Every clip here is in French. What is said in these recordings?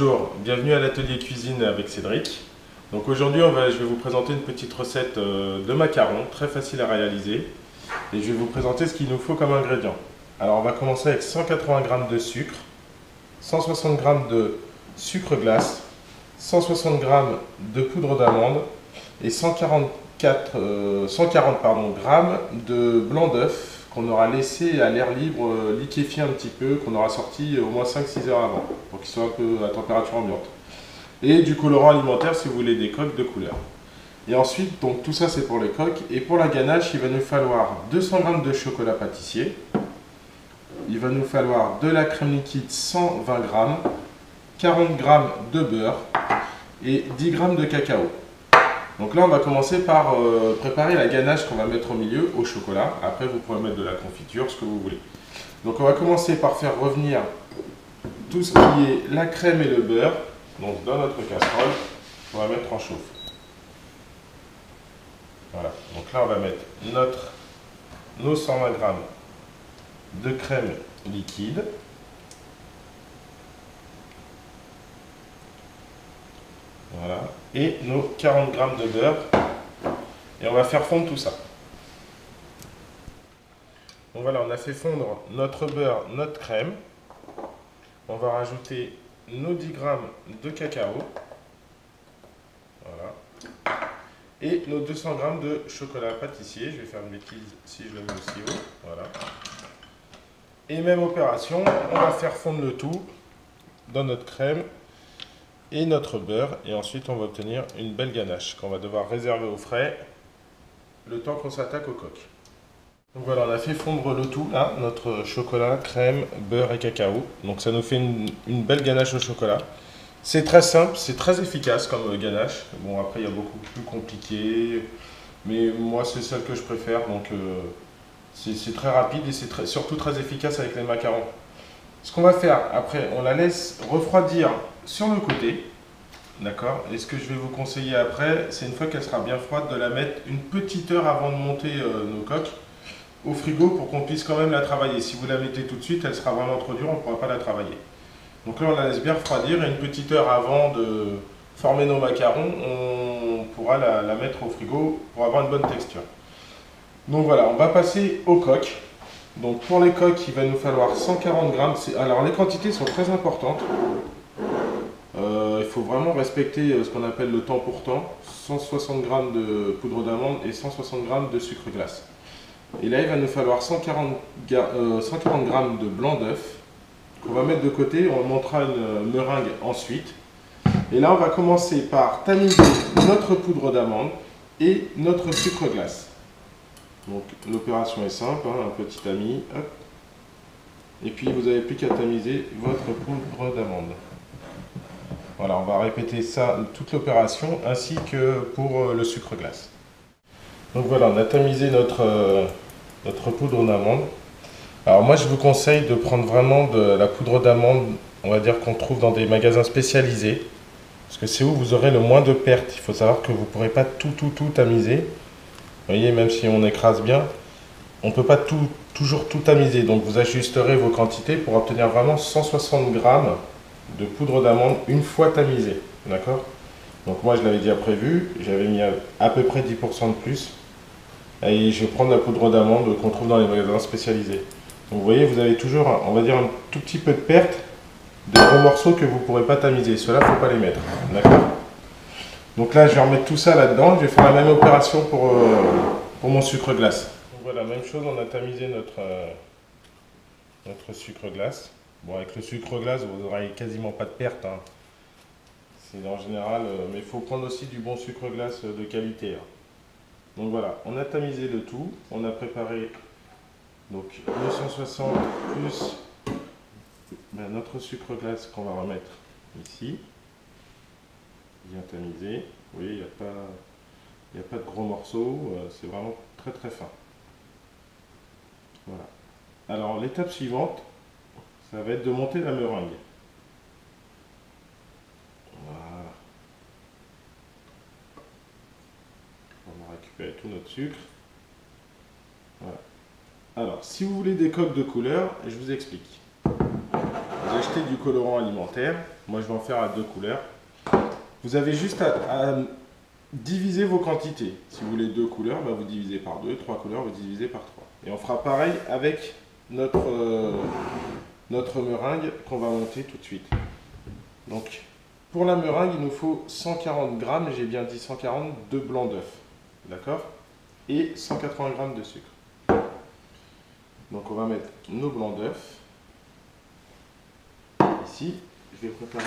Bonjour, bienvenue à l'atelier cuisine avec Cédric. Donc aujourd'hui je vais vous présenter une petite recette de macarons, très facile à réaliser. Et je vais vous présenter ce qu'il nous faut comme ingrédients. Alors on va commencer avec 180 g de sucre, 160 g de sucre glace, 160 g de poudre d'amande et 140 g de blanc d'œuf qu'on aura laissé à l'air libre liquéfier un petit peu, qu'on aura sorti au moins 5-6 heures avant, pour qu'il soit un peu à température ambiante. Et du colorant alimentaire si vous voulez des coques de couleur. Et ensuite, donc tout ça c'est pour les coques. Et pour la ganache, il va nous falloir 200 g de chocolat pâtissier. Il va nous falloir de la crème liquide 120 g, 40 g de beurre et 10 g de cacao. Donc là, on va commencer par préparer la ganache qu'on va mettre au milieu au chocolat. Après, vous pourrez mettre de la confiture, ce que vous voulez. Donc on va commencer par faire revenir tout ce qui est la crème et le beurre. Donc dans notre casserole, on va mettre en chauffe. Voilà. Donc là, on va mettre nos 120 g de crème liquide. Voilà. Et nos 40 g de beurre. Et on va faire fondre tout ça. Donc voilà, on a fait fondre notre beurre, notre crème. On va rajouter nos 10 g de cacao. Voilà. Et nos 200 g de chocolat pâtissier. Je vais faire une bêtise si je le mets aussi haut. Voilà. Et même opération, on va faire fondre le tout dans notre crème et notre beurre. Et ensuite, on va obtenir une belle ganache qu'on va devoir réserver au frais le temps qu'on s'attaque aux coques. Donc voilà, on a fait fondre le tout, là, notre chocolat, crème, beurre et cacao. Donc ça nous fait une belle ganache au chocolat. C'est très simple, c'est très efficace comme ganache. Bon, après, il y a beaucoup plus compliqué, mais moi, c'est celle que je préfère. Donc c'est très rapide et c'est surtout très efficace avec les macarons. Ce qu'on va faire, après, on la laisse refroidir sur le côté. D'accord. Et ce que je vais vous conseiller après, c'est une fois qu'elle sera bien froide, de la mettre une petite heure avant de monter nos coques au frigo pour qu'on puisse quand même la travailler. Si vous la mettez tout de suite, elle sera vraiment trop dure, on ne pourra pas la travailler. Donc là, on la laisse bien refroidir et une petite heure avant de former nos macarons, on pourra la mettre au frigo pour avoir une bonne texture. Donc voilà, on va passer aux coques. Donc pour les coques, il va nous falloir 140 g. Alors les quantités sont très importantes. Il faut vraiment respecter ce qu'on appelle le temps pour temps. 160 g de poudre d'amande et 160 g de sucre glace. Et là, il va nous falloir 140 g de blanc d'œuf qu'on va mettre de côté. On montera une meringue ensuite. Et là, on va commencer par tamiser notre poudre d'amande et notre sucre glace. Donc l'opération est simple, hein, un petit tamis. Hop. Et puis, vous n'avez plus qu'à tamiser votre poudre d'amande. Voilà, on va répéter ça, toute l'opération, ainsi que pour le sucre glace. Donc voilà, on a tamisé notre poudre d'amande. Alors moi, je vous conseille de prendre vraiment de la poudre d'amande, on va dire qu'on trouve dans des magasins spécialisés, parce que c'est où vous aurez le moins de pertes. Il faut savoir que vous ne pourrez pas tout tamiser. Vous voyez, même si on écrase bien, on ne peut pas toujours tout tamiser. Donc vous ajusterez vos quantités pour obtenir vraiment 160 g de poudre d'amande une fois tamisée, d'accord? Donc moi je l'avais déjà prévu, j'avais mis à peu près 10% de plus. Et je vais prendre la poudre d'amande qu'on trouve dans les magasins spécialisés. Donc vous voyez, vous avez toujours, on va dire, un tout petit peu de perte de gros morceaux que vous ne pourrez pas tamiser. Ceux-là, il ne faut pas les mettre, d'accord? Donc là, je vais remettre tout ça là-dedans. Je vais faire la même opération pour mon sucre glace. Donc voilà, même chose, on a tamisé notre sucre glace. Bon, avec le sucre glace, vous n'aurez quasiment pas de perte, hein. C'est en général, mais il faut prendre aussi du bon sucre glace de qualité, hein. Donc voilà, on a tamisé le tout, on a préparé donc 260 plus notre sucre glace qu'on va remettre ici, bien tamisé. Vous voyez, il n'y a pas de gros morceaux, c'est vraiment très très fin. Voilà. Alors l'étape suivante, ça va être de monter la meringue. Voilà. On va récupérer tout notre sucre. Voilà. Alors, si vous voulez des coques de couleur, je vous explique. Vous acheter du colorant alimentaire, moi je vais en faire à 2 couleurs, vous avez juste à diviser vos quantités. Si vous voulez 2 couleurs, bah vous divisez par 2, 3 couleurs, vous divisez par 3. Et on fera pareil avec notre meringue qu'on va monter tout de suite. Donc, pour la meringue, il nous faut 140 grammes, j'ai bien dit 140 de blanc d'œuf. D'accord? Et 180 grammes de sucre. Donc, on va mettre nos blancs d'œuf. Ici, je vais préparer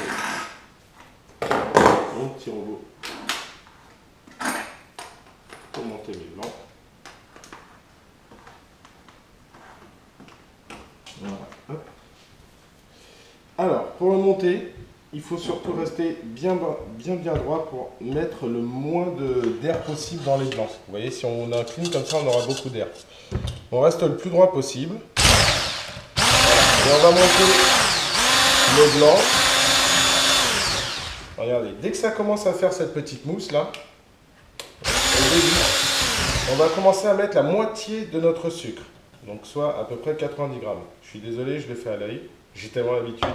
mon petit robot pour monter mes blancs. Voilà. Hop. Alors, pour le monter, il faut surtout rester bien droit pour mettre le moins d'air possible dans les blancs. Vous voyez, si on incline comme ça, on aura beaucoup d'air. On reste le plus droit possible. Voilà. Et on va monter nos blancs. Regardez, dès que ça commence à faire cette petite mousse là, au début, on va commencer à mettre la moitié de notre sucre. Donc soit à peu près 90 grammes. Je suis désolé, je le fais à l'œil. J'ai tellement l'habitude.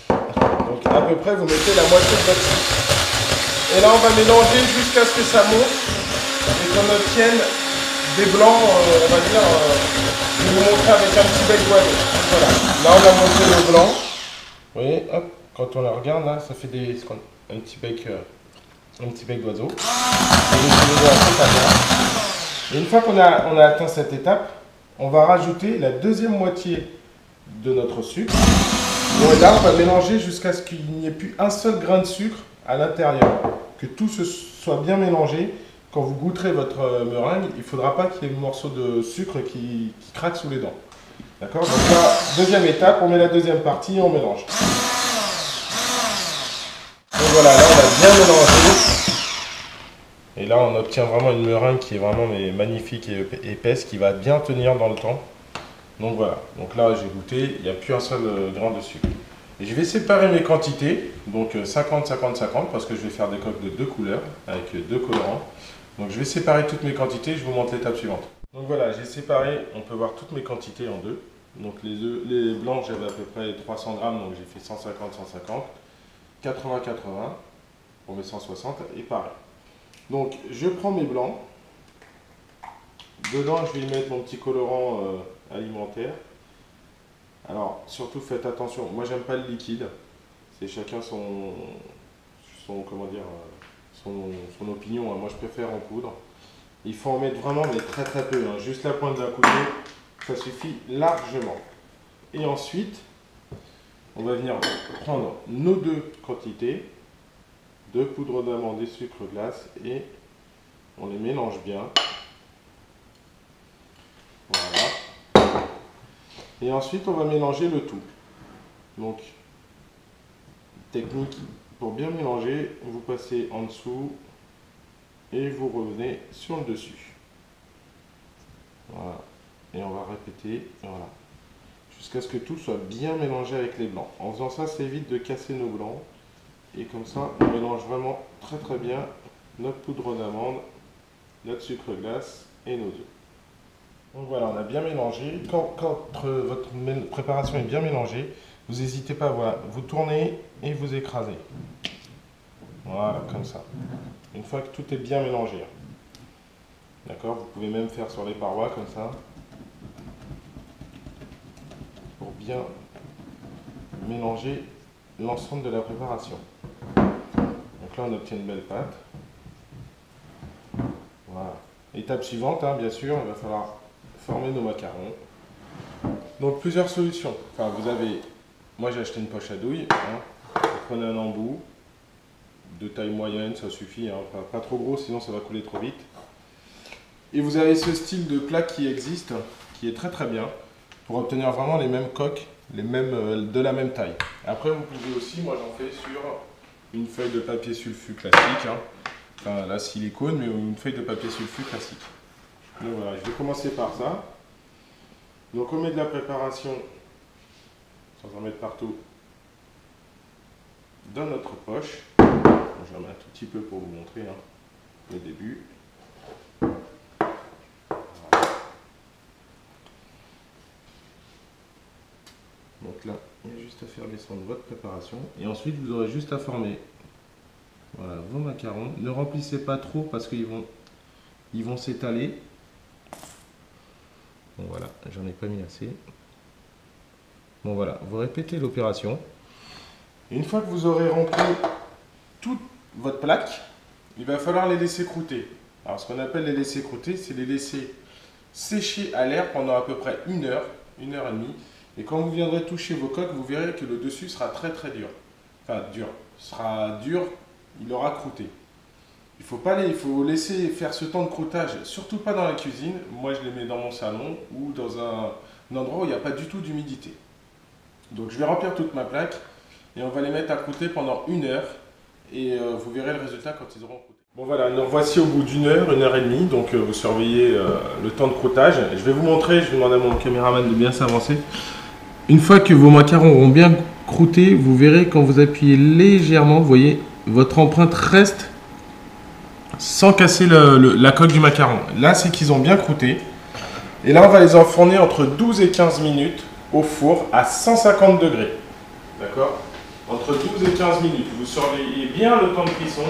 Donc à peu près, vous mettez la moitié de votre sucre. Et là, on va mélanger jusqu'à ce que ça monte et qu'on obtienne des blancs, on va dire, je vais vous montrer avec un petit bec d'oiseau. Voilà. Là, on a monté le blanc. Vous voyez, hop, quand on le regarde, là, ça fait un petit bec d'oiseau. Et une fois qu'on a atteint cette étape, on va rajouter la deuxième moitié de notre sucre. Bon, et là, on va mélanger jusqu'à ce qu'il n'y ait plus un seul grain de sucre à l'intérieur. Que tout soit bien mélangé. Quand vous goûterez votre meringue, il ne faudra pas qu'il y ait le morceau de sucre qui craque sous les dents. D'accord? Donc là, deuxième étape, on met la deuxième partie et on mélange. Donc voilà, là, on a bien mélangé. Et là, on obtient vraiment une meringue qui est vraiment magnifique et épaisse, qui va bien tenir dans le temps. Donc voilà, donc là j'ai goûté, il n'y a plus un seul grain de sucre. Et je vais séparer mes quantités, donc 50, 50, 50, parce que je vais faire des coques de 2 couleurs, avec 2 colorants. Donc je vais séparer toutes mes quantités, je vous montre l'étape suivante. Donc voilà, j'ai séparé, on peut voir toutes mes quantités en deux. Donc les blancs, j'avais à peu près 300 grammes, donc j'ai fait 150, 150, 80, 80, pour mes 160, et pareil. Donc je prends mes blancs, dedans je vais y mettre mon petit colorant alimentaire. Alors surtout faites attention, moi j'aime pas le liquide, c'est chacun comment dire, son opinion, hein. Moi je préfère en poudre. Il faut en mettre vraiment mais très très peu, hein. Juste la pointe d'un couteau, ça suffit largement. Et ensuite, on va venir prendre nos deux quantités de poudre d'amande et sucre glace et on les mélange bien. Voilà. Et ensuite, on va mélanger le tout. Donc, technique pour bien mélanger, vous passez en dessous et vous revenez sur le dessus. Voilà. Et on va répéter, voilà, jusqu'à ce que tout soit bien mélangé avec les blancs. En faisant ça, ça évite de casser nos blancs. Et comme ça, on mélange vraiment très très bien notre poudre d'amande, notre sucre glace et nos œufs. Donc voilà, on a bien mélangé. Quand votre préparation est bien mélangée, vous n'hésitez pas, voilà, vous tournez et vous écrasez. Voilà, comme ça. Une fois que tout est bien mélangé. D'accord, vous pouvez même faire sur les parois comme ça. Pour bien mélanger l'ensemble de la préparation. Donc là, on obtient une belle pâte. Voilà. Étape suivante, hein, bien sûr, il va falloir former nos macarons. Donc plusieurs solutions. Enfin, vous avez, moi j'ai acheté une poche à douille. Hein. Vous prenez un embout de taille moyenne, ça suffit, hein. Pas trop gros, sinon ça va couler trop vite. Et vous avez ce style de plaque qui existe, qui est très très bien, pour obtenir vraiment les mêmes coques, de la même taille. Après, vous pouvez aussi, moi j'en fais sur une feuille de papier sulfu classique, hein. Enfin la silicone, mais une feuille de papier sulfu classique. Donc voilà, je vais commencer par ça. Donc on met de la préparation, sans en mettre partout, dans notre poche. J'en mets un tout petit peu pour vous montrer, hein, le début. Donc là, il y a juste à faire descendre votre préparation. Et ensuite, vous aurez juste à former, voilà, vos macarons. Ne remplissez pas trop parce qu'ils vont s'étaler. Bon voilà, j'en ai pas mis assez. Bon voilà, vous répétez l'opération. Une fois que vous aurez rempli toute votre plaque, il va falloir les laisser croûter. Alors ce qu'on appelle les laisser croûter, c'est les laisser sécher à l'air pendant à peu près 1 heure, 1 heure et demie. Et quand vous viendrez toucher vos coques, vous verrez que le dessus sera très très dur. Enfin dur, sera dur, il aura croûté. Il faut laisser faire ce temps de croûtage, surtout pas dans la cuisine. Moi je les mets dans mon salon ou dans un endroit où il n'y a pas du tout d'humidité. Donc je vais remplir toute ma plaque et on va les mettre à croûter pendant 1 heure. Et vous verrez le résultat quand ils auront croûté. Bon voilà, nous voici au bout d'1 heure, 1 heure et demie. Donc vous surveillez le temps de croûtage. Je vais vous montrer, je vais demander à mon caméraman de bien s'avancer. Une fois que vos macarons auront bien croûté, vous verrez quand vous appuyez légèrement, vous voyez, votre empreinte reste sans casser la coque du macaron. Là, c'est qu'ils ont bien croûté. Et là, on va les enfourner entre 12 et 15 minutes au four à 150 degrés. D'accord ? Entre 12 et 15 minutes. Vous surveillez bien le temps de cuisson.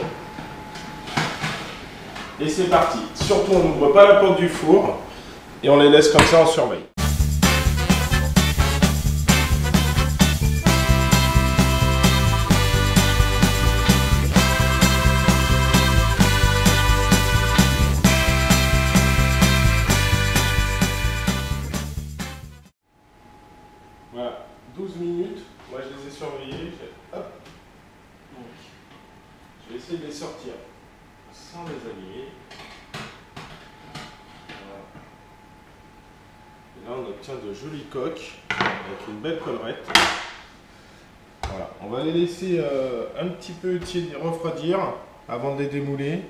Et c'est parti. Surtout, on n'ouvre pas la porte du four et on les laisse comme ça en surveille. Voilà, 12 minutes, moi je les ai surveillés, hop. Donc, je vais essayer de les sortir sans les habiller. Voilà. Et là on obtient de jolies coques avec une belle collerette. Voilà, on va les laisser un petit peu refroidir avant de les démouler.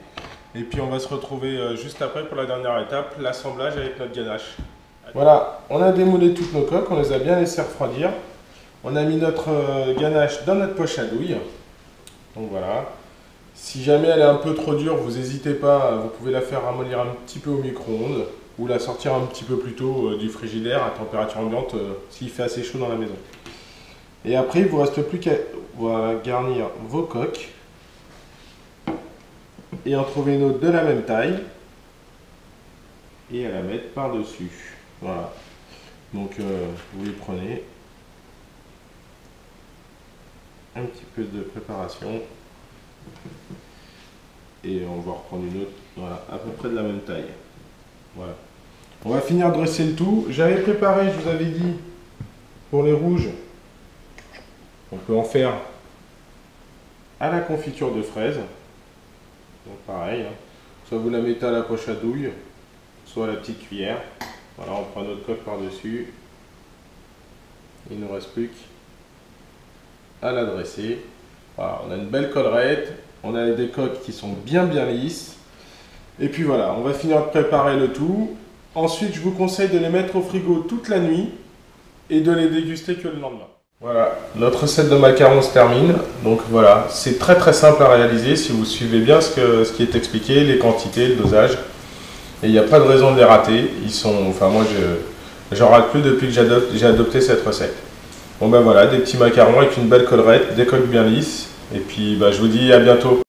Et puis on va se retrouver juste après pour la dernière étape, l'assemblage avec notre ganache. Voilà, on a démoulé toutes nos coques, on les a bien laissées refroidir. On a mis notre ganache dans notre poche à douille. Donc voilà. Si jamais elle est un peu trop dure, vous n'hésitez pas, vous pouvez la faire ramollir un petit peu au micro-ondes ou la sortir un petit peu plus tôt du frigidaire à température ambiante s'il fait assez chaud dans la maison. Et après, il ne vous reste plus qu'à garnir vos coques et en trouver une autre de la même taille et à la mettre par-dessus. Voilà. Donc vous les prenez. Un petit peu de préparation. Et on va reprendre une autre. Voilà, à peu près de la même taille. Voilà. On va finir de dresser le tout. J'avais préparé, je vous avais dit, pour les rouges, on peut en faire à la confiture de fraises. Donc pareil, hein. Soit vous la mettez à la poche à douille, soit à la petite cuillère. Voilà, on prend notre coque par-dessus. Il ne nous reste plus qu'à la dresser. Voilà, on a une belle collerette. On a des coques qui sont bien lisses. Et puis voilà, on va finir de préparer le tout. Ensuite, je vous conseille de les mettre au frigo toute la nuit et de les déguster que le lendemain. Voilà, notre recette de macarons se termine. Donc voilà, c'est très simple à réaliser si vous suivez bien ce qui est expliqué, les quantités, le dosage. Et il n'y a pas de raison de les rater. Ils sont, enfin moi j'en rate plus depuis que j'ai adopté cette recette. Bon ben voilà, des petits macarons avec une belle collerette, des coques bien lisses. Et puis je vous dis à bientôt.